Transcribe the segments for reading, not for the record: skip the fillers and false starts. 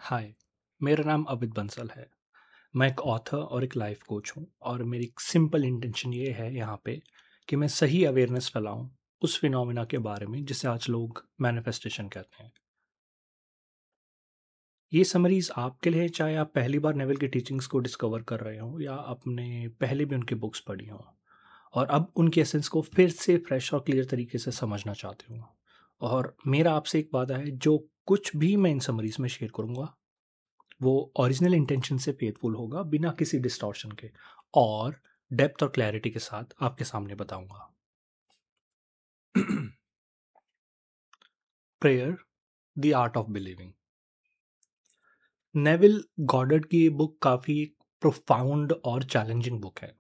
हाय, मेरा नाम अमित बंसल है। मैं एक ऑथर और एक लाइफ कोच हूँ और मेरी एक सिंपल इंटेंशन ये है यहाँ पे कि मैं सही अवेयरनेस फैलाऊँ उस फिनोमिना के बारे में जिसे आज लोग मैनिफेस्टेशन कहते हैं। ये समरीज आपके लिए है, चाहे आप पहली बार नेवल की टीचिंग्स को डिस्कवर कर रहे हो या आपने पहले भी उनकी बुक्स पढ़ी हो और अब उनकी एसेंस को फिर से फ्रेश और क्लियर तरीके से समझना चाहते हो। और मेरा आपसे एक वादा है, जो कुछ भी मैं इन समरीज में शेयर करूँगा वो ओरिजिनल इंटेंशन से फेथफुल होगा, बिना किसी डिस्टॉर्शन के, और डेप्थ और क्लैरिटी के साथ आपके सामने बताऊंगा। Prayer, the art of believing. Neville Goddard की ये बुक काफ़ी प्रोफाउंड और चैलेंजिंग बुक है,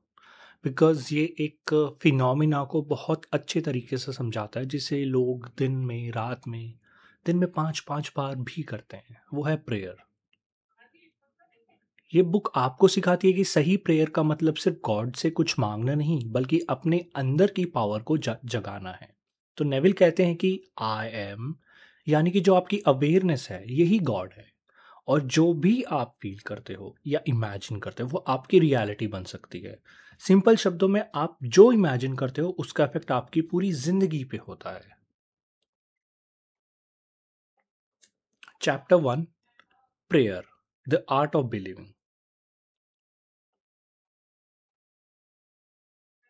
बिकॉज ये एक फिनोमिना को बहुत अच्छे तरीके से समझाता है जिसे लोग दिन में 5-5 बार भी करते हैं। वो है प्रेयर। ये बुक आपको सिखाती है कि सही प्रेयर का मतलब सिर्फ गॉड से कुछ मांगना नहीं, बल्कि अपने अंदर की पावर को जगाना है। तो नेविल कहते हैं कि आई एम, यानी कि जो आपकी अवेयरनेस है, यही गॉड है। और जो भी आप फील करते हो या इमेजिन करते हो वो आपकी रियलिटी बन सकती है। सिंपल शब्दों में, आप जो इमेजिन करते हो उसका इफेक्ट आपकी पूरी जिंदगी पे होता है। Chapter 1, prayer, the art of believing.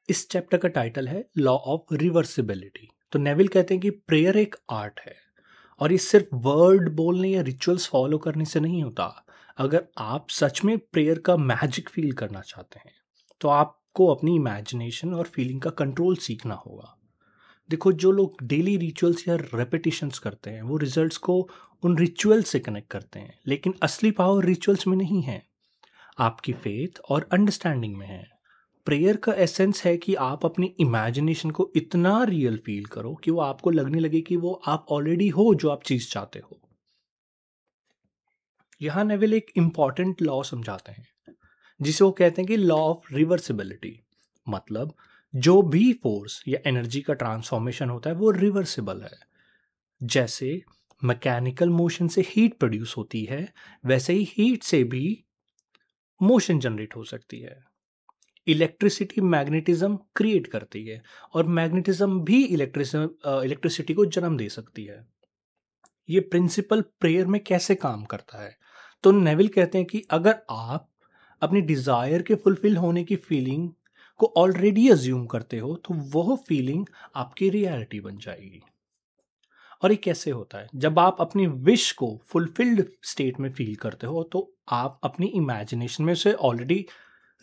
इस चैप्टर का टाइटल है लॉ ऑफ रिवर्सिबिलिटी। तो नेविल कहते हैं कि प्रेयर एक आर्ट है और ये सिर्फ वर्ड बोलने या रिचुअल्स फॉलो करने से नहीं होता। अगर आप सच में प्रेयर का मैजिक फील करना चाहते हैं तो आपको अपनी इमेजिनेशन और फीलिंग का कंट्रोल सीखना होगा। देखो, जो लोग डेली रिचुअल्स या रेपिटेशंस करते हैं वो रिजल्ट्स को उन रिचुअल्स से कनेक्ट करते हैं, लेकिन असली पावर रिचुअल्स में नहीं है, आपकी फेथ और अंडरस्टैंडिंग में है। प्रेयर का एसेंस है कि आप अपनी इमेजिनेशन को इतना रियल फील करो कि वो आपको लगने लगे कि वो आप ऑलरेडी हो जो आप चीज चाहते हो। यहां नेविल एक इंपॉर्टेंट लॉ समझाते हैं जिसे वो कहते हैं कि लॉ ऑफ रिवर्सिबिलिटी। मतलब, जो भी फोर्स या एनर्जी का ट्रांसफॉर्मेशन होता है वो रिवर्सिबल है। जैसे मैकेनिकल मोशन से हीट प्रोड्यूस होती है, वैसे ही हीट से भी मोशन जनरेट हो सकती है। इलेक्ट्रिसिटी मैग्नेटिज्म क्रिएट करती है और मैग्नेटिज्म भी इलेक्ट्रिसिटी को जन्म दे सकती है। ये प्रिंसिपल प्रेयर में कैसे काम करता है? तो नेविल कहते हैं कि अगर आप अपनी डिजायर के फुलफिल होने की फीलिंग को ऑलरेडी अज्यूम करते हो तो वह फीलिंग आपकी रियलिटी बन जाएगी। और ये कैसे होता है? जब आप अपनी विश को फुलफिल्ड स्टेट में फील करते हो तो आप अपनी इमेजिनेशन में से ऑलरेडी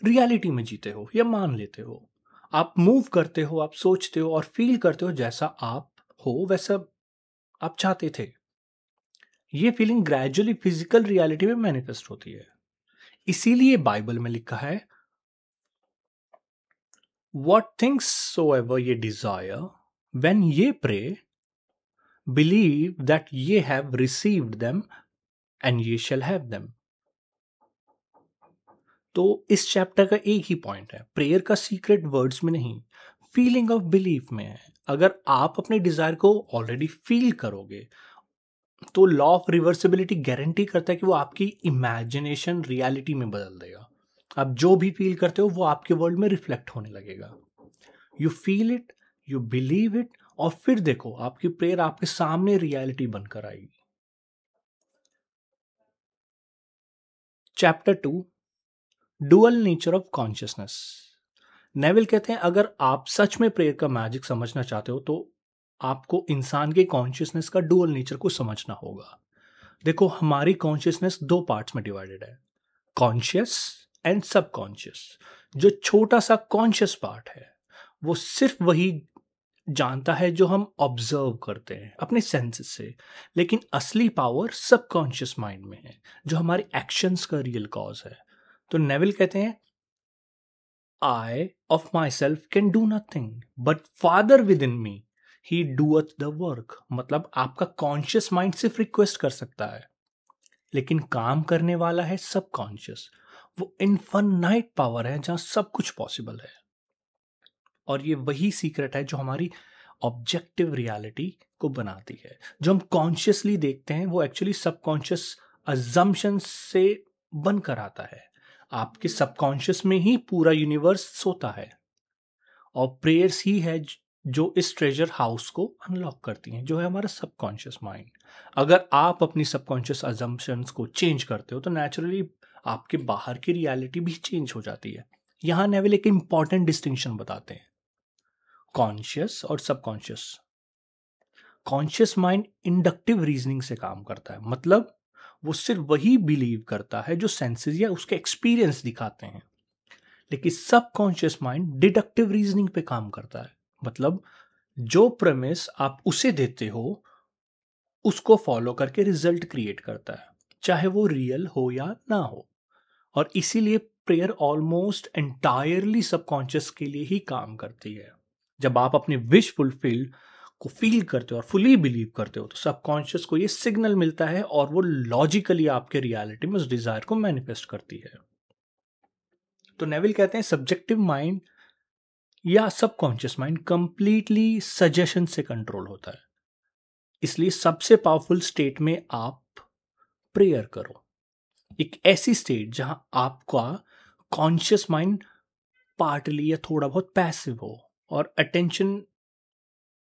रियलिटी में जीते हो या मान लेते हो। आप मूव करते हो, आप सोचते हो और फील करते हो जैसा आप हो वैसा आप चाहते थे। ये फीलिंग ग्रेजुअली फिजिकल रियलिटी में मैनिफेस्ट होती है। इसीलिए बाइबल में लिखा है, व्हाट थिंग्स सोएवर ये डिजायर व्हेन ये प्रे, बिलीव दैट ये हैव रिसीव्ड देम एंड ये शैल हैव देम। तो इस चैप्टर का एक ही पॉइंट है, प्रेयर का सीक्रेट वर्ड्स में नहीं, फीलिंग ऑफ बिलीफ में है। अगर आप अपने डिजायर को ऑलरेडी फील करोगे तो लॉ ऑफ रिवर्सिबिलिटी गारंटी करता है कि वो आपकी इमेजिनेशन रियलिटी में बदल देगा। आप जो भी फील करते हो वो आपके वर्ल्ड में रिफ्लेक्ट होने लगेगा। You feel it, you believe it, और फिर देखो आपकी प्रेयर आपके सामने रियलिटी बनकर आएगी। Chapter 2, dual nature of consciousness. Neville कहते हैं अगर आप सच में प्रेयर का मैजिक समझना चाहते हो तो आपको इंसान के कॉन्शियसनेस का डुअल नेचर को समझना होगा। देखो, हमारी कॉन्शियसनेस दो पार्ट्स में डिवाइडेड है, कॉन्शियस एंड सबकॉन्शियस। जो छोटा सा कॉन्शियस पार्ट है वो सिर्फ वही जानता है जो हम ऑब्जर्व करते हैं अपने सेंसेस से, लेकिन असली पावर सबकॉन्शियस माइंड में है जो हमारे एक्शंस का रियल कॉज है। तो नेविल कहते हैं, I of myself can do nothing, but Father within me, he doeth the work। मतलब आपका कॉन्शियस माइंड सिर्फ रिक्वेस्ट कर सकता है, लेकिन काम करने वाला है सबकॉन्शियस। वो इनफाइनाइट पावर है जहां सब कुछ पॉसिबल है। और ये वही सीक्रेट है जो हमारी ऑब्जेक्टिव रियलिटी को बनाती है। जो हम कॉन्शियसली देखते हैं वो एक्चुअली सबकॉन्शियस अजम्पशंस से बनकर आता है। आपके सबकॉन्शियस में ही पूरा यूनिवर्स सोता है और प्रेयर्स ही है जो इस ट्रेजर हाउस को अनलॉक करती हैं, जो है हमारा सबकॉन्शियस माइंड। अगर आप अपनी सबकॉन्शियस अजम्पशंस को चेंज करते हो तो नेचुरली आपके बाहर की रियलिटी भी चेंज हो जाती है। यहां नेविल एक इंपॉर्टेंट डिस्टिंक्शन बताते हैं, कॉन्शियस और subconscious. Conscious mind inductive reasoning से काम करता है, मतलब वो सिर्फ वही बिलीव करता है जो सेंसेस या उसके एक्सपीरियंस दिखाते हैं। लेकिन सबकॉन्शियस माइंड डिडक्टिव रीजनिंग पे काम करता है, मतलब जो प्रेमिस आप उसे देते हो उसको फॉलो करके रिजल्ट क्रिएट करता है, चाहे वो रियल हो या ना हो। और इसीलिए प्रेयर ऑलमोस्ट एंटायरली सबकॉन्शियस के लिए ही काम करती है। जब आप अपने विश फुलफिल्ड को फील करते हो और फुली बिलीव करते हो तो सबकॉन्शियस को ये सिग्नल मिलता है और वो लॉजिकली आपके रियलिटी में उस डिजायर को मैनिफेस्ट करती है। तो नेविल कहते हैं सब्जेक्टिव माइंड या सबकॉन्शियस माइंड कंप्लीटली सजेशन से कंट्रोल होता है। इसलिए सबसे पावरफुल स्टेट में आप प्रेयर करो, एक ऐसी स्टेट जहां आपका कॉन्शियस माइंड पार्टली या थोड़ा बहुत पैसिव हो और अटेंशन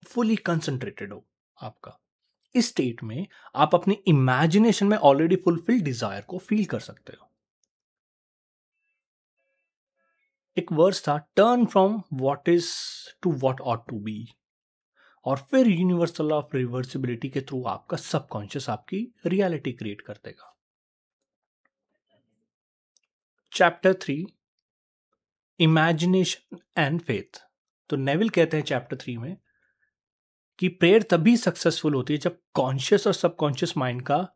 फुली कंसंट्रेटेड हो आपका। इस स्टेट में आप अपनी इमेजिनेशन में ऑलरेडी फुलफिल्ड डिजायर को फील कर सकते हो। एक वर्स था, turn from what is to what ought to be, और फिर यूनिवर्सल ऑफ रिवर्सिबिलिटी के थ्रू आपका सबकॉन्शियस आपकी रियलिटी क्रिएट कर देगा। Chapter 3, imagination and faith. तो नेविल कहते हैं चैप्टर 3 में कि प्रेयर तभी सक्सेसफुल होती है जब कॉन्शियस और सबकॉन्शियस माइंड का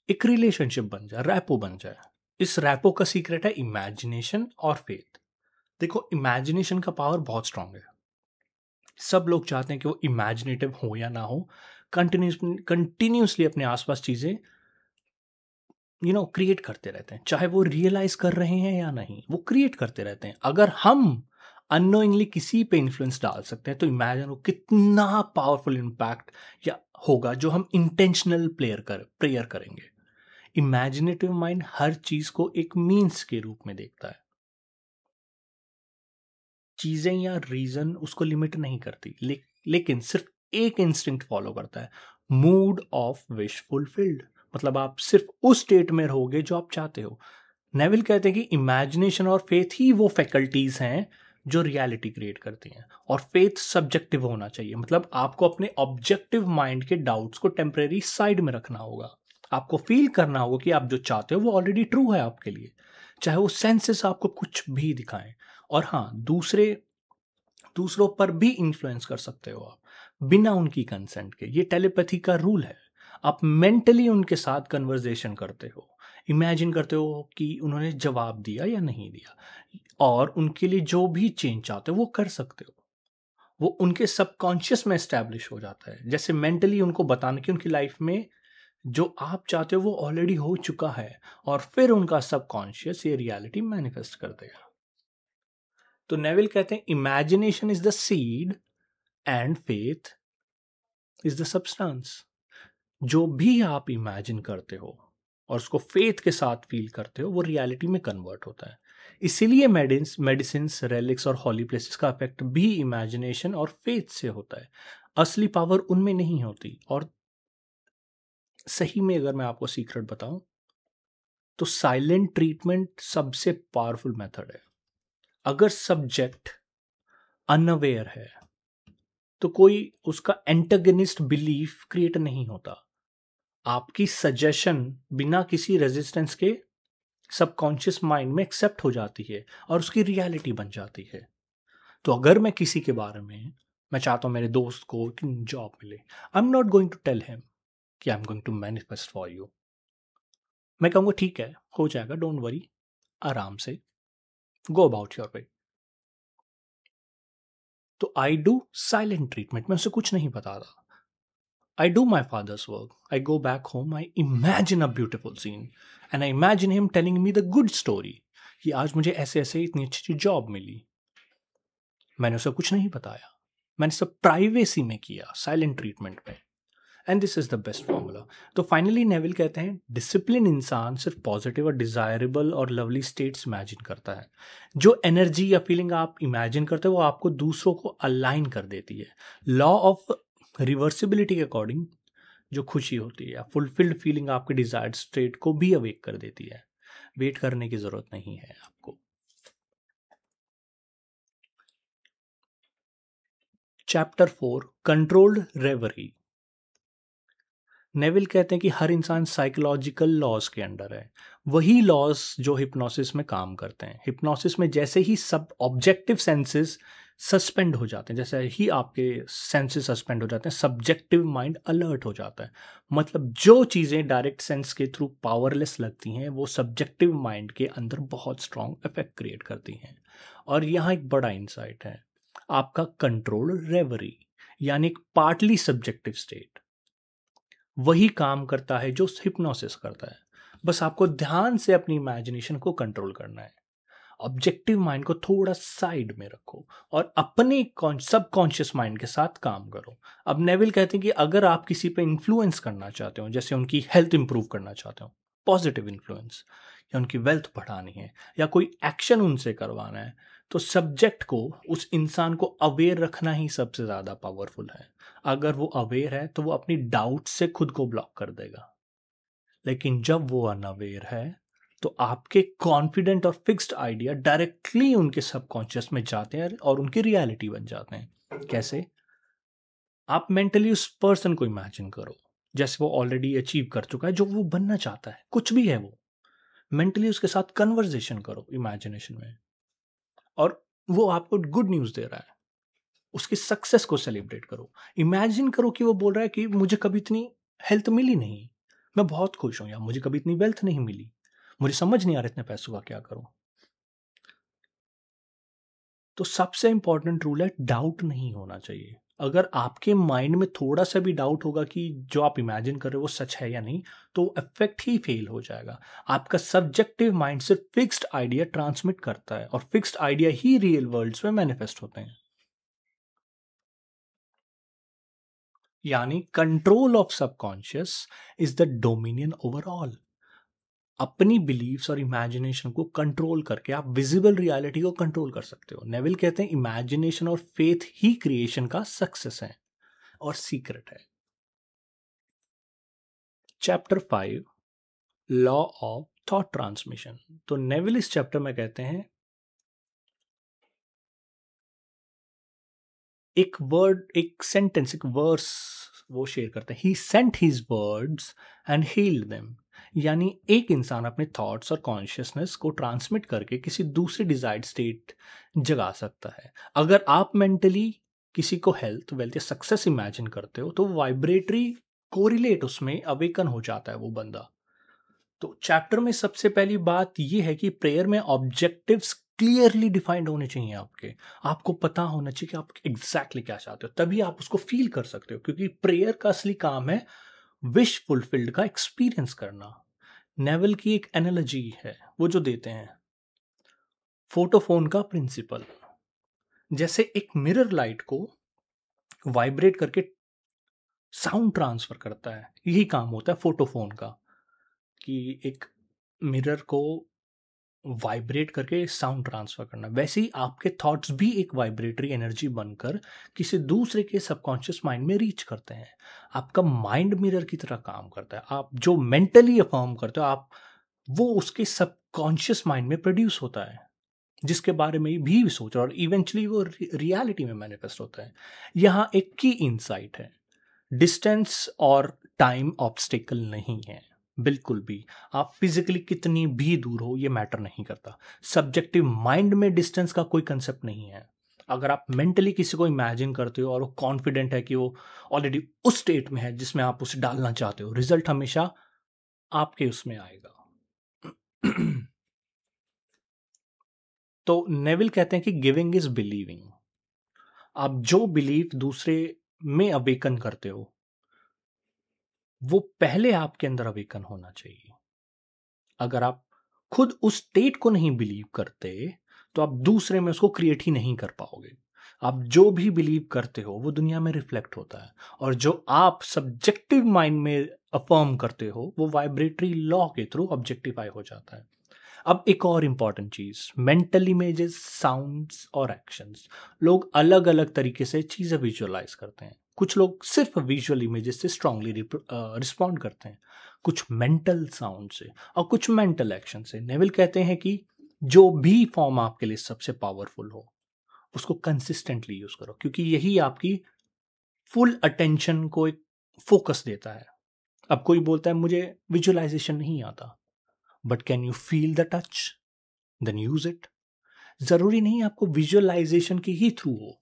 एक रिलेशनशिप बन जाए, रैपो बन जाए। इस रैपो का सीक्रेट है इमेजिनेशन और फेथ। देखो, इमेजिनेशन का पावर बहुत स्ट्रांग है। सब लोग चाहते हैं कि वो इमेजिनेटिव हो या ना हो, कंटिन्यूसली अपने आसपास चीजें क्रिएट करते रहते हैं, चाहे वो रियलाइज कर रहे हैं या नहीं, वो क्रिएट करते रहते हैं। अगर हम अननोइंगली किसी पे इन्फ्लुएंस डाल सकते हैं तो इमेजिन वो कितना पावरफुल इम्पैक्ट या होगा जो हम इंटेंशनल प्रेयर करेंगे। इमेजिनेटिव माइंड हर चीज को एक मीन्स के रूप में देखता है, चीजें या रीजन उसको लिमिट नहीं करती, लेकिन सिर्फ एक इंस्टिंक्ट फॉलो करता है, मूड ऑफ विश फुलफिल्ड। मतलब आप सिर्फ उस स्टेट में रहोगे जो आप चाहते हो। नेविल कहते हैं कि इमेजिनेशन और फेथ ही वो फैकल्टीज हैं जो रियलिटी क्रिएट करती हैं, और फेथ सब्जेक्टिव होना चाहिए। मतलब आपको अपने ऑब्जेक्टिव माइंड के डाउट्स को टेम्परेरी साइड में रखना होगा। आपको फील करना होगा कि आप जो चाहते हो वो ऑलरेडी ट्रू है आपके लिए, चाहे वो सेंसेस आपको कुछ भी दिखाएं। और हाँ, दूसरों पर भी इन्फ्लुएंस कर सकते हो आप बिना उनकी कंसेंट के। ये टेलीपैथी का रूल है। आप मेंटली उनके साथ कन्वर्सेशन करते हो, इमेजिन करते हो कि उन्होंने जवाब दिया या नहीं दिया, और उनके लिए जो भी चेंज चाहते हो वो कर सकते हो। वो उनके सबकॉन्शियस में एस्टैब्लिश हो जाता है, जैसे मेंटली उनको बताने की उनकी लाइफ में जो आप चाहते हो वो ऑलरेडी हो चुका है, और फिर उनका सबकॉन्शियस ये रियलिटी मैनिफेस्ट कर देगा। तो नेविल कहते हैं imagination is the seed and faith is the substance. जो भी आप इमेजिन करते हो और उसको फेथ के साथ फील करते हो वो रियलिटी में कन्वर्ट होता है। इसीलिए मेडिसिन, रेलिक्स और हॉली प्लेसेस का इफेक्ट भी इमेजिनेशन और फेथ से होता है। असली पावर उनमें नहीं होती। और सही में अगर मैं आपको सीक्रेट बताऊं तो साइलेंट ट्रीटमेंट सबसे पावरफुल मेथड है। अगर सब्जेक्ट अनअवेयर है तो कोई उसका एंटागनिस्ट बिलीफ क्रिएट नहीं होता। आपकी सजेशन बिना किसी रेजिस्टेंस के सबकॉन्शियस माइंड में एक्सेप्ट हो जाती है और उसकी रियलिटी बन जाती है। तो अगर मैं किसी के बारे में मैं चाहता हूं मेरे दोस्त को कि जॉब मिले, I am not going to tell him कि I am going to manifest for you. मैं कहूंगा ठीक है, हो जाएगा, डोंट वरी, आराम से गो अबाउट योर वे। तो आई डू साइलेंट ट्रीटमेंट, मैं उसे कुछ नहीं बताता। I do my father's work. I go back home, I imagine a beautiful scene and I imagine him telling me the good story कि आज मुझे ऐसे ऐसे इतनी अच्छी जॉब मिली। मैंने उसे कुछ नहीं बताया, मैंने सब प्राइवेसी में किया, साइलेंट ट्रीटमेंट में। And this is the best formula. तो फाइनली नेविल कहते हैं डिसिप्लिन इंसान सिर्फ पॉजिटिव और डिजायरेबल और लवली स्टेट्स इमेजिन करता है। जो एनर्जी या फीलिंग आप इमेजिन करते हो वो आपको दूसरों को अलाइन कर देती है। लॉ ऑफ रिवर्सिबिलिटी के अकॉर्डिंग जो खुशी होती है या फुलफिल्ड फीलिंग आपके डिजायर्ड स्टेट को भी अवेक कर देती है। वेट करने की जरूरत नहीं है आपको। चैप्टर 4 कंट्रोल्ड रेवरी। नेविल कहते हैं कि हर इंसान साइकोलॉजिकल लॉज के अंडर है। वही लॉज जो हिप्नोसिस में काम करते हैं। हिप्नोसिस में जैसे ही सब ऑब्जेक्टिव सेंसेस सस्पेंड हो जाते हैं, जैसे ही आपके सेंसेस सस्पेंड हो जाते हैं, सब्जेक्टिव माइंड अलर्ट हो जाता है। मतलब जो चीज़ें डायरेक्ट सेंस के थ्रू पावरलेस लगती हैं वो सब्जेक्टिव माइंड के अंदर बहुत स्ट्रॉन्ग इफेक्ट क्रिएट करती हैं। और यहाँ एक बड़ा इंसाइट है, आपका कंट्रोल रेवरी यानी एक पार्टली सब्जेक्टिव स्टेट वही काम करता है जो हिप्नोसिस करता है। बस आपको ध्यान से अपनी इमेजिनेशन को कंट्रोल करना है। ऑब्जेक्टिव माइंड को थोड़ा साइड में रखो और अपने सबकॉन्शियस माइंड के साथ काम करो। अब नेविल कहते हैं कि अगर आप किसी पे इन्फ्लुएंस करना चाहते हो, जैसे उनकी हेल्थ इंप्रूव करना चाहते हो, पॉजिटिव इन्फ्लुएंस, या उनकी वेल्थ बढ़ानी है या कोई एक्शन उनसे करवाना है, तो सब्जेक्ट को, उस इंसान को अवेयर रखना ही सबसे ज़्यादा पावरफुल है। अगर वो अवेयर है तो वो अपनी डाउट से खुद को ब्लॉक कर देगा। लेकिन जब वो अनअवेयर है तो आपके कॉन्फिडेंट और फिक्स्ड आइडिया डायरेक्टली उनके सबकॉन्शियस में जाते हैं और उनकी रियलिटी बन जाते हैं। कैसे? आप मेंटली उस पर्सन को इमेजिन करो जैसे वो ऑलरेडी अचीव कर चुका है जो वो बनना चाहता है, कुछ भी है वो। मेंटली उसके साथ कन्वर्सेशन करो इमेजिनेशन में, और वो आपको गुड न्यूज़ दे रहा है, उसकी सक्सेस को सेलिब्रेट करो। इमेजिन करो कि वो बोल रहा है कि मुझे कभी इतनी हेल्थ मिली नहीं, मैं बहुत खुश हूं, या मुझे कभी इतनी वेल्थ नहीं मिली, मुझे समझ नहीं आ रहा इतने पैसों का क्या करूं। तो सबसे इंपॉर्टेंट रूल है डाउट नहीं होना चाहिए। अगर आपके माइंड में थोड़ा सा भी डाउट होगा कि जो आप इमेजिन कर रहे हो वो सच है या नहीं, तो इफेक्ट ही फेल हो जाएगा। आपका सब्जेक्टिव माइंड सिर्फ फिक्स्ड आइडिया ट्रांसमिट करता है और फिक्स्ड आइडिया ही रियल वर्ल्ड्स में मैनिफेस्ट होते हैं। यानी control of subconscious is the dominion overall. अपनी बिलीव्स और इमेजिनेशन को कंट्रोल करके आप विजिबल रियलिटी को कंट्रोल कर सकते हो। नेविल कहते हैं इमेजिनेशन और फेथ ही क्रिएशन का सक्सेस है और सीक्रेट है। Chapter 5 law of thought transmission. तो नेविल इस चैप्टर में कहते हैं एक वर्ड, एक सेंटेंस, एक वर्स वो शेयर करते हैं। He sent his words and healed them. यानी एक इंसान अपने थॉट्स और कॉन्शियसनेस को ट्रांसमिट करके किसी दूसरे डिजायर्ड स्टेट जगा सकता है। अगर आप मेंटली किसी को हेल्थ, वेल्थ या सक्सेस इमेजिन करते हो तो वाइब्रेटरी कोरिलेट उसमें अवेकन हो जाता है वो बंदा। तो चैप्टर में सबसे पहली बात यह है कि प्रेयर में ऑब्जेक्टिव्स क्लियरली डिफाइंड होने चाहिए आपके। आपको पता होना चाहिए कि आप एग्जैक्टली क्या चाहते हो, तभी आप उसको फील कर सकते हो। क्योंकि प्रेयर का असली काम है विश फुलफिल्ड का एक्सपीरियंस करना। नेवल की एक एनालॉजी है वो जो देते हैं, फोटोफोन का प्रिंसिपल। जैसे एक मिरर लाइट को वाइब्रेट करके साउंड ट्रांसफर करता है, यही काम होता है फोटोफोन का, कि एक मिरर को वाइब्रेट करके साउंड ट्रांसफर करना। वैसे ही आपके थॉट्स भी एक वाइब्रेटरी एनर्जी बनकर किसी दूसरे के सबकॉन्शियस माइंड में रीच करते हैं। आपका माइंड मिरर की तरह काम करता है। आप जो मेंटली अफर्म करते हो आप, वो उसके सबकॉन्शियस माइंड में प्रोड्यूस होता है, जिसके बारे में भी सोच रहा, और इवेंचुअली वो रियलिटी में मैनिफेस्ट होता है। यहाँ एक की इनसाइट है, डिस्टेंस और टाइम ऑब्स्टिकल नहीं है बिल्कुल भी। आप फिजिकली कितनी भी दूर हो ये मैटर नहीं करता। सब्जेक्टिव माइंड में डिस्टेंस का कोई कंसेप्ट नहीं है। अगर आप मेंटली किसी को इमेजिन करते हो और वो कॉन्फिडेंट है कि वो ऑलरेडी उस स्टेट में है जिसमें आप उसे डालना चाहते हो, रिजल्ट हमेशा आपके उसमें आएगा। तो नेविल कहते हैं कि गिविंग इज बिलीविंग। आप जो बिलीव दूसरे में अवेकन करते हो वो पहले आपके अंदर अवेकन होना चाहिए। अगर आप खुद उस स्टेट को नहीं बिलीव करते तो आप दूसरे में उसको क्रिएट ही नहीं कर पाओगे। आप जो भी बिलीव करते हो वो दुनिया में रिफ्लेक्ट होता है, और जो आप सब्जेक्टिव माइंड में अफर्म करते हो वो वाइब्रेटरी लॉ के थ्रू ऑब्जेक्टिफाई हो जाता है। अब एक और इंपॉर्टेंट चीज, मेंटल इमेजेस, साउंड्स और एक्शंस। लोग अलग अलग तरीके से चीजें विजुअलाइज करते हैं। कुछ लोग सिर्फ विजुअल इमेजेस से स्ट्रांगली रिस्पॉन्ड करते हैं, कुछ मेंटल साउंड से और कुछ मेंटल एक्शन से। नेविल कहते हैं कि जो भी फॉर्म आपके लिए सबसे पावरफुल हो उसको कंसिस्टेंटली यूज करो, क्योंकि यही आपकी फुल अटेंशन को एक फोकस देता है। अब कोई बोलता है मुझे विजुअलाइजेशन नहीं आता, but can you feel the touch, then use it. जरूरी नहीं आपको विजुअलाइजेशन के ही थ्रू हो।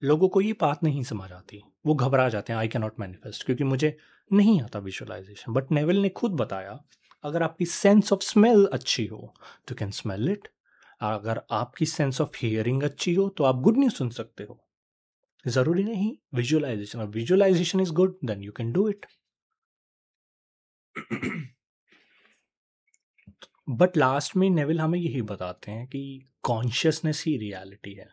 लोगों को ये बात नहीं समझ आती, वो घबरा जाते हैं, आई कैन नॉट मैनिफेस्ट क्योंकि मुझे नहीं आता विजुअलाइजेशन। बट नेविल ने खुद बताया अगर आपकी सेंस ऑफ स्मेल अच्छी हो तो कैन स्मेल इट, अगर आपकी सेंस ऑफ हियरिंग अच्छी हो तो आप गुड न्यूज सुन सकते हो। जरूरी नहीं विजुअलाइजेशन, और visualisation is good then you can do it. But last में नेविल हमें यही बताते हैं कि कॉन्शियसनेस ही रियलिटी है।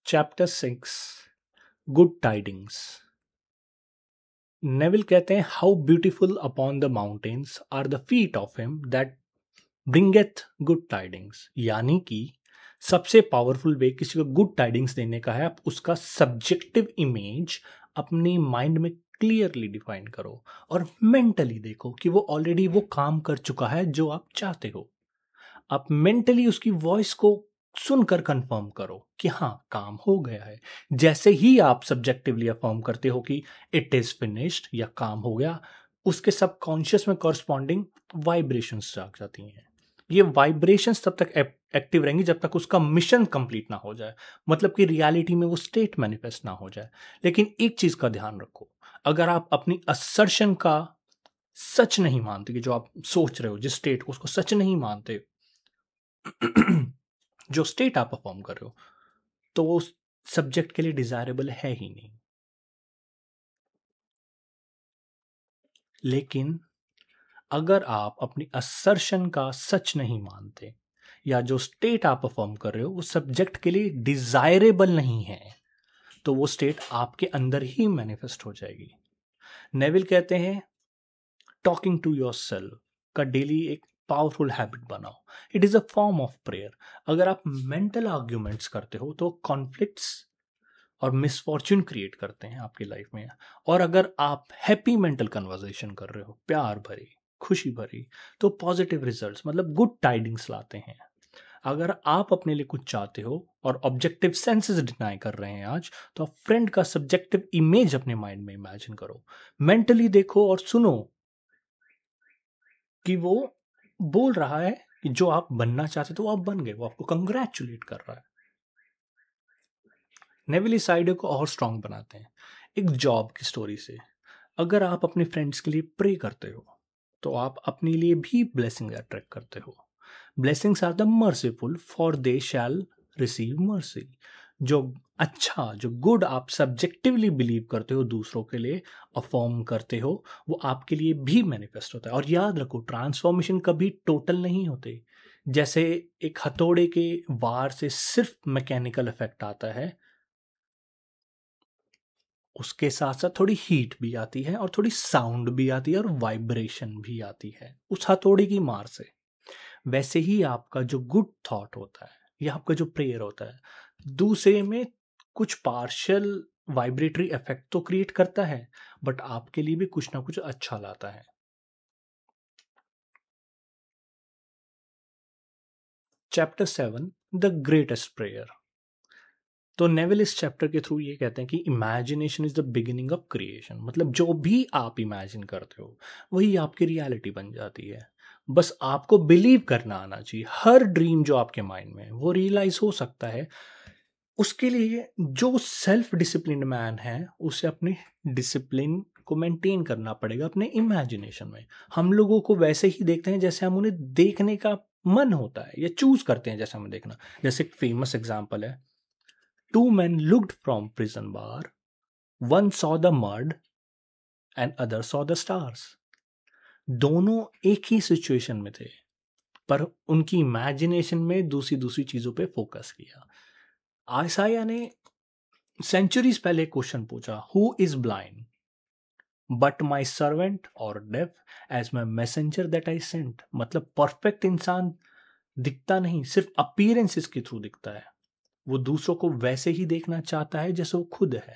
Chapter 6, good tidings. नेविल कहते हैं how beautiful upon the mountains are the feet of him that bringeth good tidings. यानी कि सबसे पावरफुल वे किसी को गुड टाइडिंग्स देने का है, आप उसका सब्जेक्टिव इमेज अपनी माइंड में क्लियरली डिफाइन करो और मेंटली देखो कि वो ऑलरेडी वो काम कर चुका है जो आप चाहते हो। आप मेंटली उसकी वॉइस को सुनकर कंफर्म करो कि हाँ काम हो गया है। जैसे ही आप सब्जेक्टिवली अफर्म करते हो कि इट इज फिनिश्ड या काम हो गया, उसके सबकॉन्शियस में कॉरस्पॉन्डिंग वाइब्रेशंस जाग जाती हैं। ये वाइब्रेशंस तब तक एक्टिव रहेंगी जब तक उसका मिशन कंप्लीट ना हो जाए, मतलब कि रियलिटी में वो स्टेट मैनिफेस्ट ना हो जाए। लेकिन एक चीज का ध्यान रखो, अगर आप अपनी असर्शन का सच नहीं मानते कि जो आप सोच रहे हो जिस स्टेट को, उसको सच नहीं मानते जो स्टेट आप परफॉर्म कर रहे हो, तो वो उस सब्जेक्ट के लिए डिजायरेबल है ही नहीं। लेकिन अगर आप अपनी असर्शन का सच नहीं मानते या जो स्टेट आप परफॉर्म कर रहे हो वो सब्जेक्ट के लिए डिजायरेबल नहीं है, तो वो स्टेट आपके अंदर ही मैनिफेस्ट हो जाएगी। नेविल कहते हैं टॉकिंग टू योर सेल्फ का डेली एक पावरफुल हैबिट बनाओ। It is a form of prayer. अगर आप मेंटल आर्ग्यूमेंट्स करते हो तो कॉन्फ्लिक्ट्स और मिसफॉर्च्यून क्रिएट करते हैं आपकी लाइफ में। और अगर आप हैप्पी मेंटल कन्वर्सेशन कर रहे हो, प्यार भरी, खुशी भरी, तो पॉजिटिव रिजल्ट्स मतलब गुड टाइडिंग्स लाते हैं। अगर आप अपने लिए कुछ चाहते हो और ऑब्जेक्टिव सेंसेस डिनाई कर रहे हैं आज, तो आप फ्रेंड का सब्जेक्टिव इमेज अपने माइंड में इमेजिन करो, मेंटली देखो और सुनो कि वो बोल रहा है कि जो आप बनना चाहते थे वो आप बन गए, वो आपको कंग्रेचुलेट कर रहा है। नेविल इस आइडिया को और स्ट्रांग बनाते हैं एक जॉब की स्टोरी से। अगर आप अपने फ्रेंड्स के लिए प्रे करते हो तो आप अपने लिए भी ब्लेसिंग अट्रैक्ट करते हो। Blessings are the merciful for they shall receive mercy. जो अच्छा, जो गुड आप सब्जेक्टिवली बिलीव करते हो दूसरों के लिए अफॉर्म करते हो, वो आपके लिए भी मैनिफेस्ट होता है। और याद रखो ट्रांसफॉर्मेशन कभी टोटल नहीं होते। जैसे एक हथौड़े के वार से सिर्फ मैकेनिकल इफेक्ट आता है, उसके साथ साथ थोड़ी हीट भी आती है और थोड़ी साउंड भी आती है और वाइब्रेशन भी आती है उस हथौड़े की मार से। वैसे ही आपका जो गुड थॉट होता है या आपका जो प्रेयर होता है, दूसरे में कुछ पार्शियल वाइब्रेटरी इफेक्ट तो क्रिएट करता है, बट आपके लिए भी कुछ ना कुछ अच्छा लाता है। Chapter 7, the greatest prayer. तो नेविल इस चैप्टर के थ्रू ये कहते हैं कि imagination is the beginning of creation. मतलब जो भी आप इमेजिन करते हो वही आपकी रियलिटी बन जाती है। बस आपको बिलीव करना आना चाहिए। हर ड्रीम जो आपके माइंड में है वो रियलाइज हो सकता है। उसके लिए जो सेल्फ डिसिप्लिन मैन है उसे अपने डिसिप्लिन को मेंटेन करना पड़ेगा अपने इमेजिनेशन में। हम लोगों को वैसे ही देखते हैं जैसे हम उन्हें देखने का मन होता है या चूज करते हैं जैसे हमें देखना। जैसे एक फेमस एग्जाम्पल है, two men looked from prison bar. One saw the mud and other saw the stars. दोनों एक ही सिचुएशन में थे, पर उनकी इमेजिनेशन में दूसरी दूसरी चीजों पे फोकस किया। आयसाया ने सेंचुरीज पहले क्वेश्चन पूछा, who is blind but my servant और deaf as my messenger that I sent. मतलब परफेक्ट इंसान दिखता नहीं, सिर्फ अपीयरेंसेस के थ्रू दिखता है। वो दूसरों को वैसे ही देखना चाहता है जैसे वो खुद है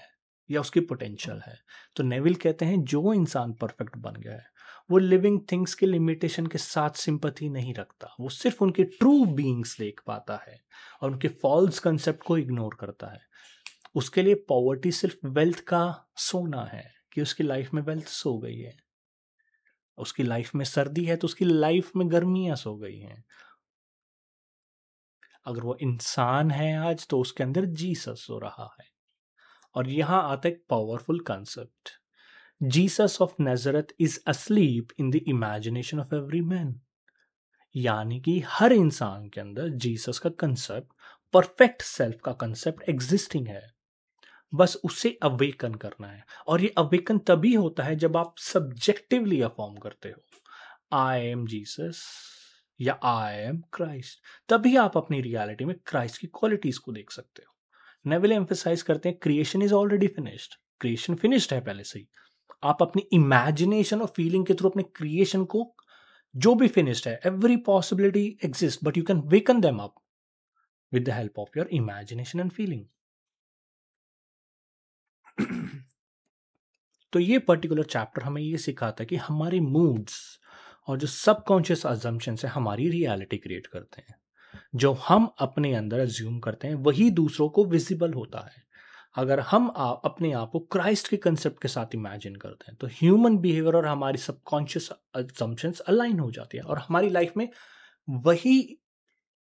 या उसकी पोटेंशियल है। तो नेविल कहते हैं जो इंसान परफेक्ट बन गया है वो लिविंग थिंग्स के लिमिटेशन के साथ सिंपैथी नहीं रखता, वो सिर्फ उनके ट्रू बीइंग्स देख पाता है और उनके फॉल्स कंसेप्ट को इग्नोर करता है। उसके लिए पॉवर्टी सिर्फ वेल्थ का सोना है कि उसकी लाइफ में वेल्थ सो गई है, उसकी लाइफ में सर्दी है तो उसकी लाइफ में गर्मियां सो गई हैं। अगर वो इंसान है आज तो उसके अंदर जीसस हो रहा है। और यहां आता एक powerful concept, Jesus of Nazareth is asleep in the imagination of every man. यानी कि हर इंसान के अंदर जीसस का कंसेप्ट, परफेक्ट सेल्फ का कंसेप्ट एग्जिस्टिंग है, बस उसे अवेकन करना है। और ये अवेकन तभी होता है जब आप सब्जेक्टिवली अफॉर्म करते हो आई एम जीसस या आई एम क्राइस्ट, तभी आप अपनी रियलिटी में क्राइस्ट की क्वालिटीज को देख सकते हो। नेविल एम्फेसाइज करते हैं creation is already finished, creation finished है पहले से ही। आप अपनी इमेजिनेशन और फीलिंग के थ्रू अपने क्रिएशन को, जो भी फिनिश्ड है, every possibility exist but you can woken them up with the help of your imagination and feeling. तो ये पर्टिकुलर चैप्टर हमें ये सिखाता है कि हमारे मूड्स और जो सबकॉन्शियस अजम्पशंस है हमारी रियलिटी क्रिएट करते हैं। जो हम अपने अंदर अज्यूम करते हैं वही दूसरों को विजिबल होता है। अगर हम अपने आप को क्राइस्ट के कंसेप्ट के साथ इमेजिन करते हैं तो ह्यूमन बिहेवियर और हमारी सबकॉन्शियस अजम्पशंस अलाइन हो जाती है और हमारी लाइफ में वही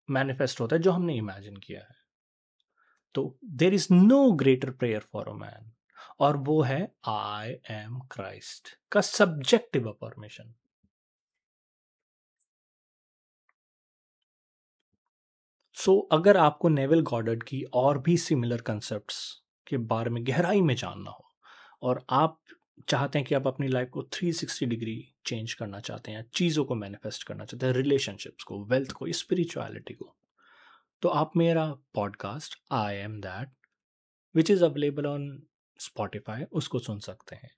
मैनिफेस्ट होता है जो हमने इमेजिन किया है। तो there is no greater prayer for a man, और वो है आई एम क्राइस्ट का सब्जेक्टिव अफर्मेशन। सो अगर आपको नेविल गॉडर्ड की और भी सिमिलर कंसेप्ट्स के बारे में गहराई में जानना हो और आप चाहते हैं कि आप अपनी लाइफ को 360 डिग्री चेंज करना चाहते हैं, चीज़ों को मैनिफेस्ट करना चाहते हैं, रिलेशनशिप्स को, वेल्थ को, स्पिरिचुअलिटी को, तो आप मेरा podcast I am that which is available on Spotify उसको सुन सकते हैं।